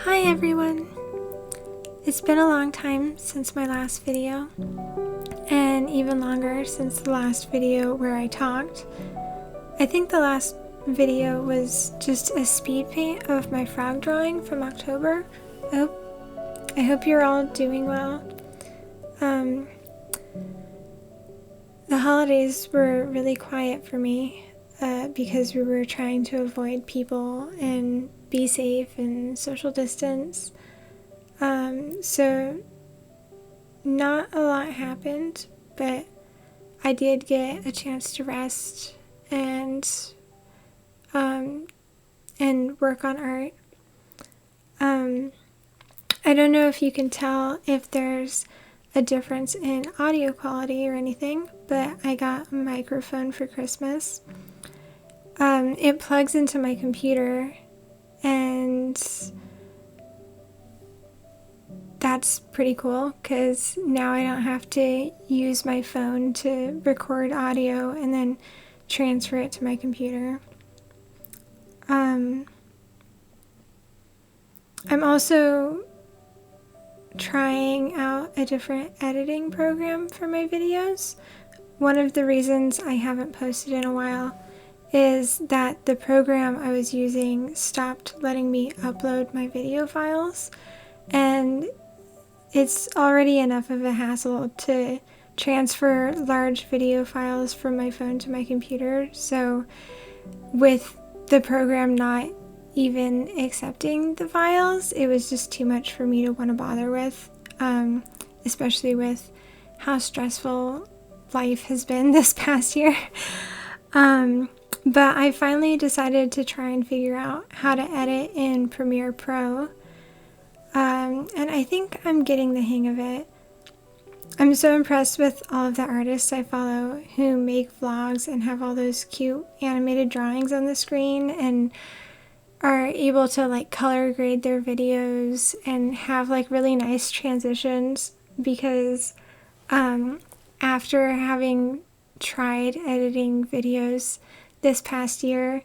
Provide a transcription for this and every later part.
Hi everyone! It's been a long time since my last video, and even longer since the last video where I talked. I think the last video was just a speed paint of my frog drawing from October. I hope you're all doing well. The holidays were really quiet for me because we were trying to avoid people and be safe and social distance. So not a lot happened, but I did get a chance to rest and work on art. I don't know if you can tell if there's a difference in audio quality or anything, but I got a microphone for Christmas. It plugs into my computer, and that's pretty cool because now I don't have to use my phone to record audio and then transfer it to my computer. I'm also trying out a different editing program for my videos. One of the reasons I haven't posted in a while is that the program I was using stopped letting me upload my video files, and it's already enough of a hassle to transfer large video files from my phone to my computer, so with the program not even accepting the files, it was just too much for me to want to bother with, especially with how stressful life has been this past year. But I finally decided to try and figure out how to edit in Premiere Pro, and I think I'm getting the hang of it. I'm so impressed with all of the artists I follow who make vlogs and have all those cute animated drawings on the screen and are able to like color grade their videos and have like really nice transitions, because after having tried editing videos this past year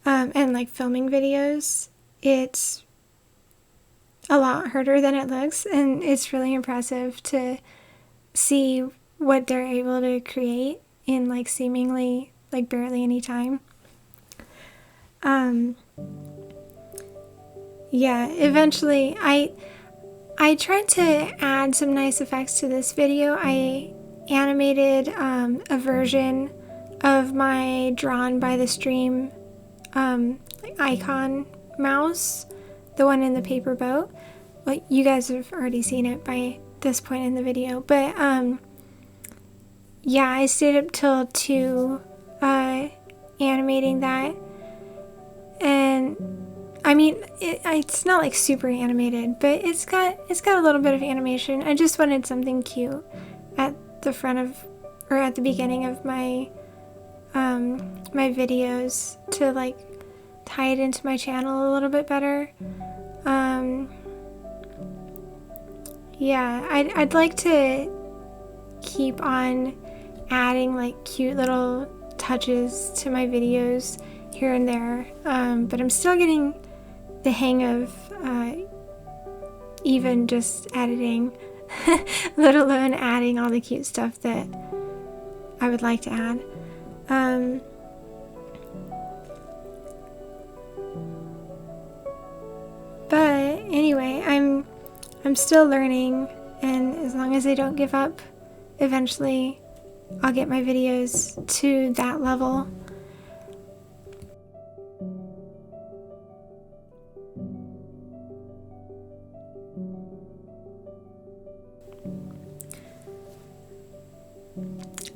and like filming videos, it's a lot harder than it looks, and it's really impressive to see what they're able to create in like seemingly like barely any time. Yeah, eventually I tried to add some nice effects to this video. I animated a version of my Drawn by the Stream icon mouse, the one in the paper boat. Well, you guys have already seen it by this point in the video, but yeah, I stayed up till 2 animating that, and I mean it's not like super animated, but it's got a little bit of animation. I just wanted something cute at the front of, or at the beginning of my my videos to like tie it into my channel a little bit better. Yeah, I'd like to keep on adding like cute little touches to my videos here and there, but I'm still getting the hang of even just editing, let alone adding all the cute stuff that I would like to add. I'm still learning, and as long as I don't give up, eventually I'll get my videos to that level.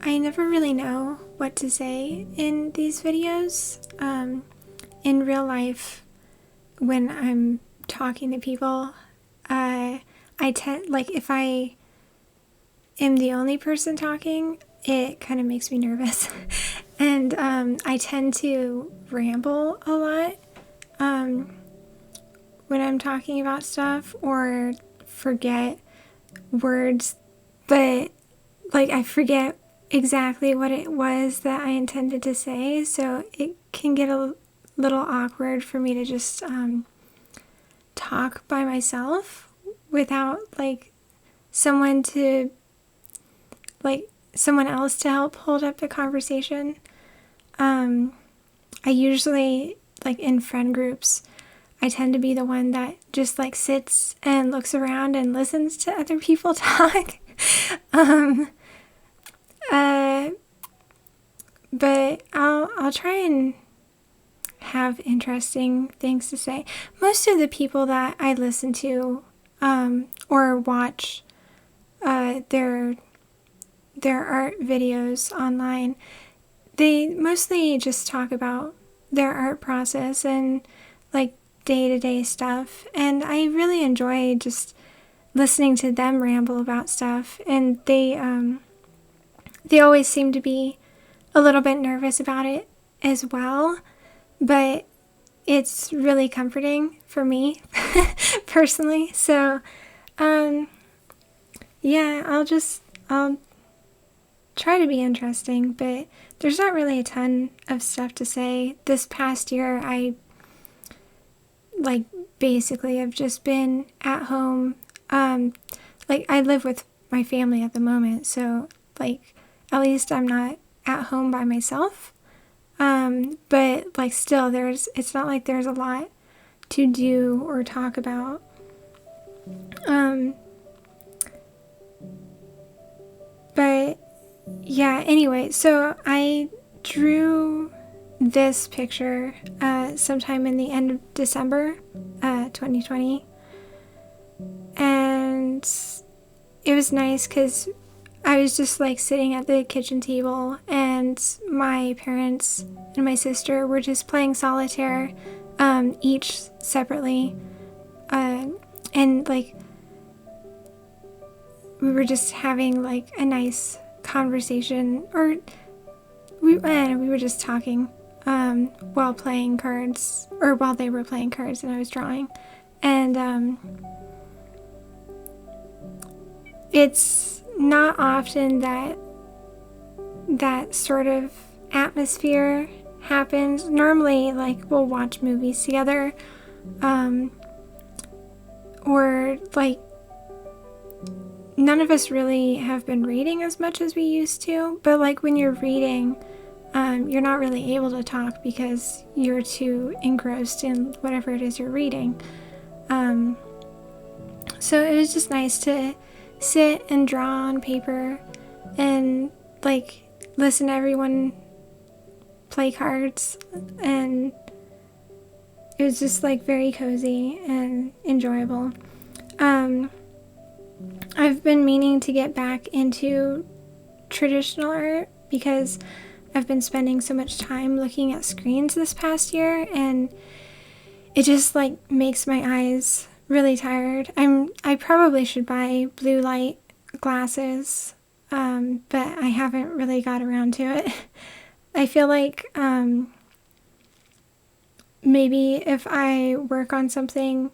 I never really know what to say in these videos. In real life, when I'm talking to people, I tend, like, if I am the only person talking, it kind of makes me nervous. And I tend to ramble a lot when I'm talking about stuff, or forget words, but like I forget exactly what it was that I intended to say, so it can get a little awkward for me to just talk by myself without like someone else to help hold up the conversation. I usually, like in friend groups, I tend to be the one that just like sits and looks around and listens to other people talk. But I'll try and have interesting things to say. Most of the people that I listen to or watch their art videos online, they mostly just talk about their art process and like day-to-day stuff, and I really enjoy just listening to them ramble about stuff. And they always seem to be a little bit nervous about it as well, but it's really comforting for me personally. So yeah, I'll try to be interesting, but there's not really a ton of stuff to say. This past year, I like basically have just been at home. Like I live with my family at the moment, so like at least I'm not at home by myself. But like still, it's not like there's a lot to do or talk about. But yeah, anyway, so I drew this picture sometime in the end of December 2020, and it was nice because I was just like sitting at the kitchen table, and my parents and my sister were just playing solitaire, each separately, and like we were just having like a nice conversation, or we were just talking while playing cards, or while they were playing cards and I was drawing. And it's not often that sort of atmosphere happens. Normally, like, we'll watch movies together, or like none of us really have been reading as much as we used to, but like when you're reading, you're not really able to talk because you're too engrossed in whatever it is you're reading. So it was just nice to sit and draw on paper and like listen to everyone play cards, and it was just like very cozy and enjoyable. I've been meaning to get back into traditional art because I've been spending so much time looking at screens this past year, and it just like makes my eyes really tired. I probably should buy blue light glasses, but I haven't really got around to it. I feel like maybe if I work on something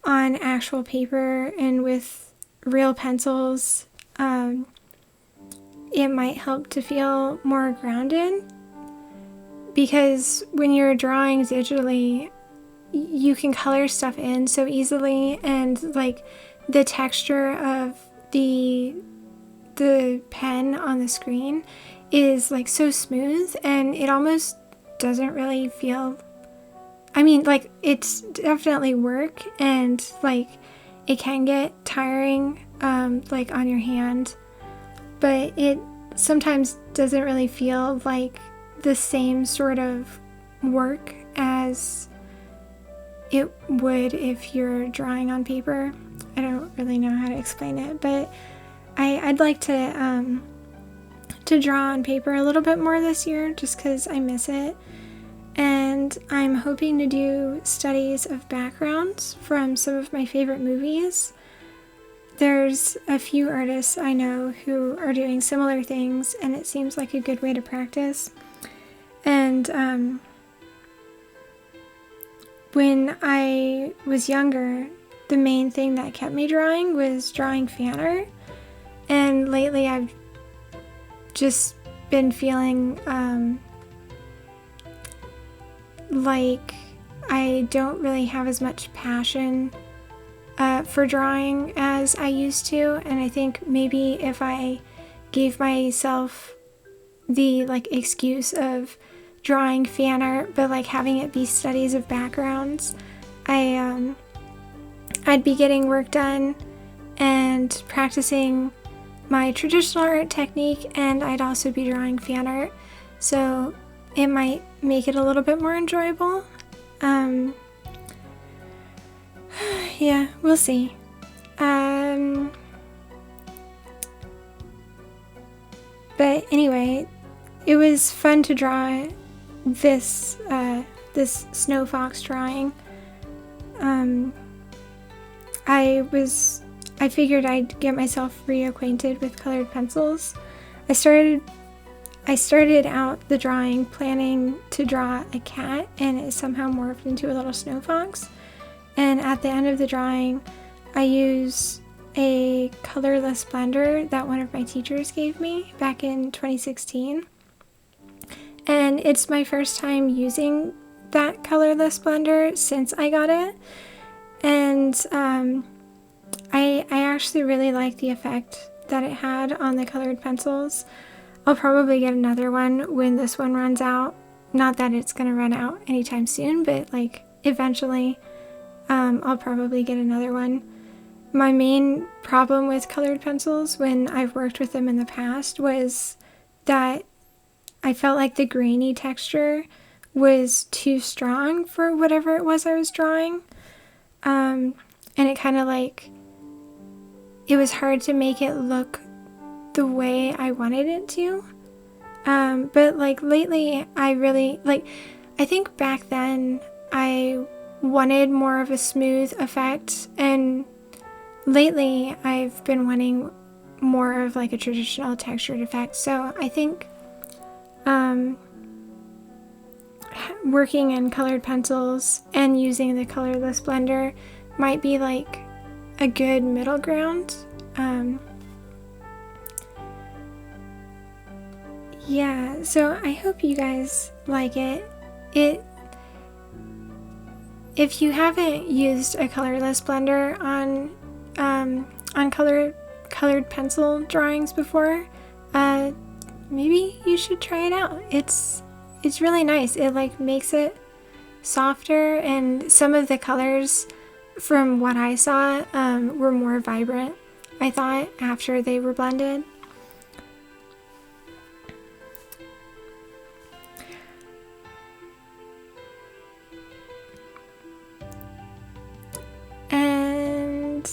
on actual paper and with real pencils, it might help to feel more grounded, because when you're drawing digitally, you can color stuff in so easily, and like the texture of the pen on the screen is like so smooth, and it almost doesn't really feel, I mean, like, it's definitely work, and like it can get tiring, like on your hand, but it sometimes doesn't really feel like the same sort of work as it would if you're drawing on paper. I don't really know how to explain it, but I'd like to draw on paper a little bit more this year just because I miss it. And I'm hoping to do studies of backgrounds from some of my favorite movies. There's a few artists I know who are doing similar things, and it seems like a good way to practice. And when I was younger, the main thing that kept me drawing was drawing fan art. And lately I've just been feeling like I don't really have as much passion for drawing as I used to, and I think maybe if I gave myself the like excuse of drawing fan art but like having it be studies of backgrounds, I'd be getting work done and practicing my traditional art technique, and I'd also be drawing fan art, so it might make it a little bit more enjoyable. Yeah, we'll see. But anyway, it was fun to draw this snow fox drawing. I figured I'd get myself reacquainted with colored pencils. I started out the drawing planning to draw a cat, and it somehow morphed into a little snow fox. And at the end of the drawing, I use a colorless blender that one of my teachers gave me back in 2016. And it's my first time using that colorless blender since I got it. And I actually really like the effect that it had on the colored pencils. I'll probably get another one when this one runs out. Not that it's gonna run out anytime soon, but like eventually I'll probably get another one. My main problem with colored pencils when I've worked with them in the past was that I felt like the grainy texture was too strong for whatever it was I was drawing. And it kind of like, it was hard to make it look the way I wanted it to. But like lately I really, like, I think back then I wanted more of a smooth effect, and lately I've been wanting more of like a traditional textured effect. So I think working in colored pencils and using the colorless blender might be like a good middle ground. Yeah, so I hope you guys like it. If you haven't used a colorless blender on colored pencil drawings before, maybe you should try it out. It's really nice. It like makes it softer, and some of the colors from what I saw were more vibrant, I thought, after they were blended. And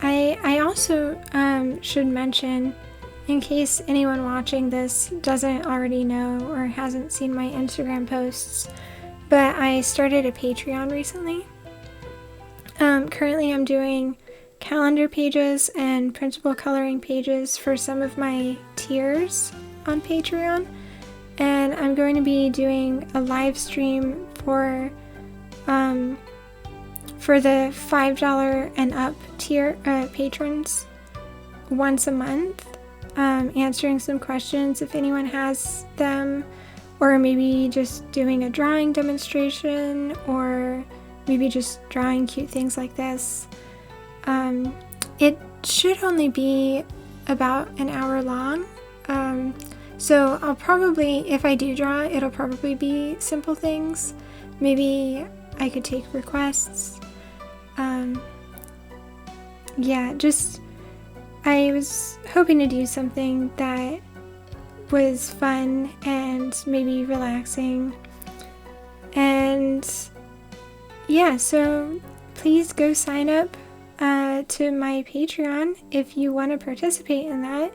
I also should mention, in case anyone watching this doesn't already know or hasn't seen my Instagram posts, but I started a Patreon recently. Currently I'm doing calendar pages and printable coloring pages for some of my tiers on Patreon, and I'm going to be doing a live stream for the $5 and up tier patrons once a month, answering some questions if anyone has them, or maybe just doing a drawing demonstration, or maybe just drawing cute things like this. It should only be about an hour long, so I'll probably, if I do draw, it'll probably be simple things. Maybe I could take requests. Yeah, just I was hoping to do something that was fun and maybe relaxing. And yeah, so please go sign up to my Patreon if you want to participate in that.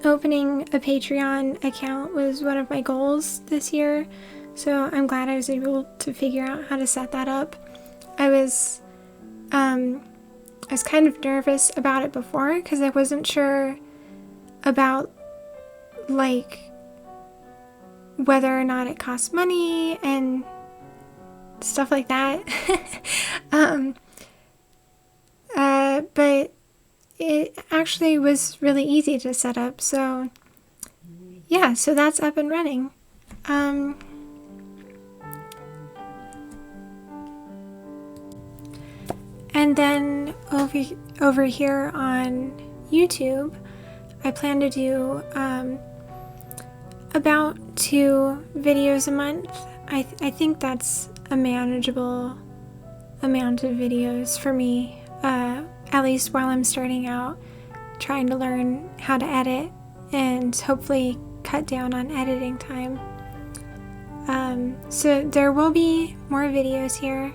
Opening a Patreon account was one of my goals this year, so I'm glad I was able to figure out how to set that up. I was kind of nervous about it before because I wasn't sure about like whether or not it costs money and stuff like that. But it actually was really easy to set up. So yeah, so that's up and running. And then over here on YouTube, I plan to do about 2 videos a month. I think that's a manageable amount of videos for me, at least while I'm starting out, trying to learn how to edit and hopefully cut down on editing time. So there will be more videos here.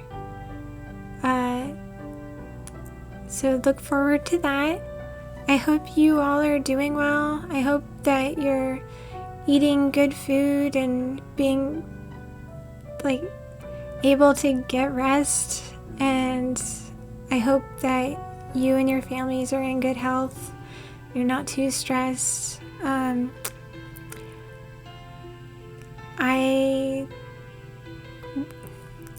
So look forward to that. I hope you all are doing well. I hope that you're eating good food and being like able to get rest, and I hope that you and your families are in good health. You're not too stressed.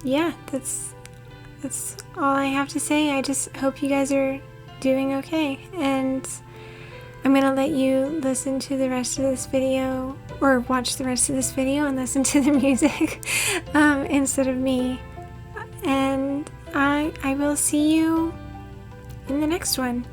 Yeah, that's all I have to say. I just hope you guys are doing okay, and I'm gonna let you listen to the rest of this video, or watch the rest of this video and listen to the music instead of me. And I will see you in the next one.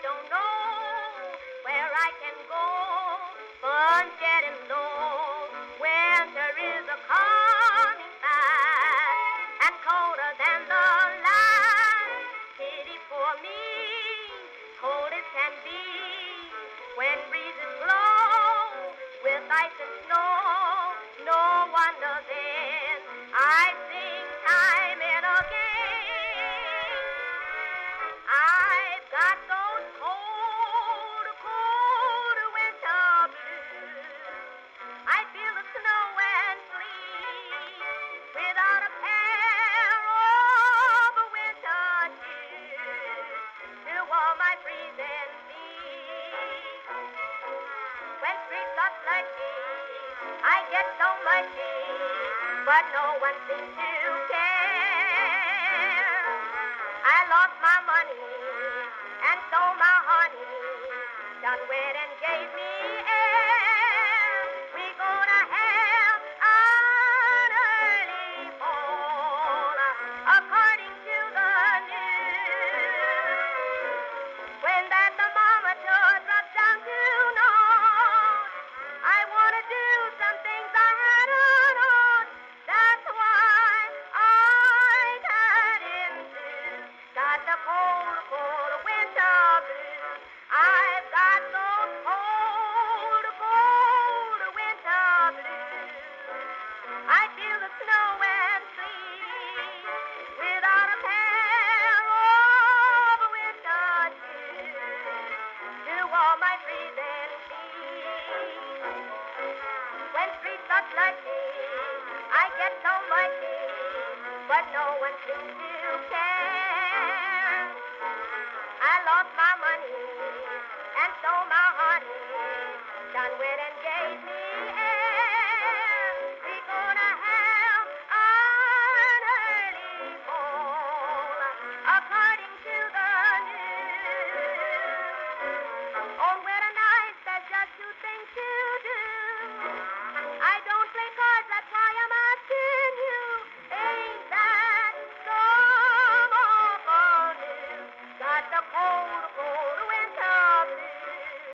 don't know where I can go, but getting low. Winter is a coming fast and colder than the last. Pity for me, cold as can be when breezes blow with ice and snow. No wonder then I sing time and again. I've got those cold, cold winter blues. I feel the snow and sleet without a pair of winter shoes to warm my freezing feet. When streets are slushy, I get so mushy, but no one seems to care. I lost my money and stole my honey, done went and gave me air. We gonna have an early fall, according to the news. When that thermometer drops down to naught, I wanna do some things I hadn't ought. That's why I got the cold, cold winter blues. I've got those cold, cold winter blues. I feel the snow and sleet without a pair of winter shoes to warm my freezing feet. When streets are slushy, I get so mushy, but no one seems to care. I lost my money and stole my honey, done with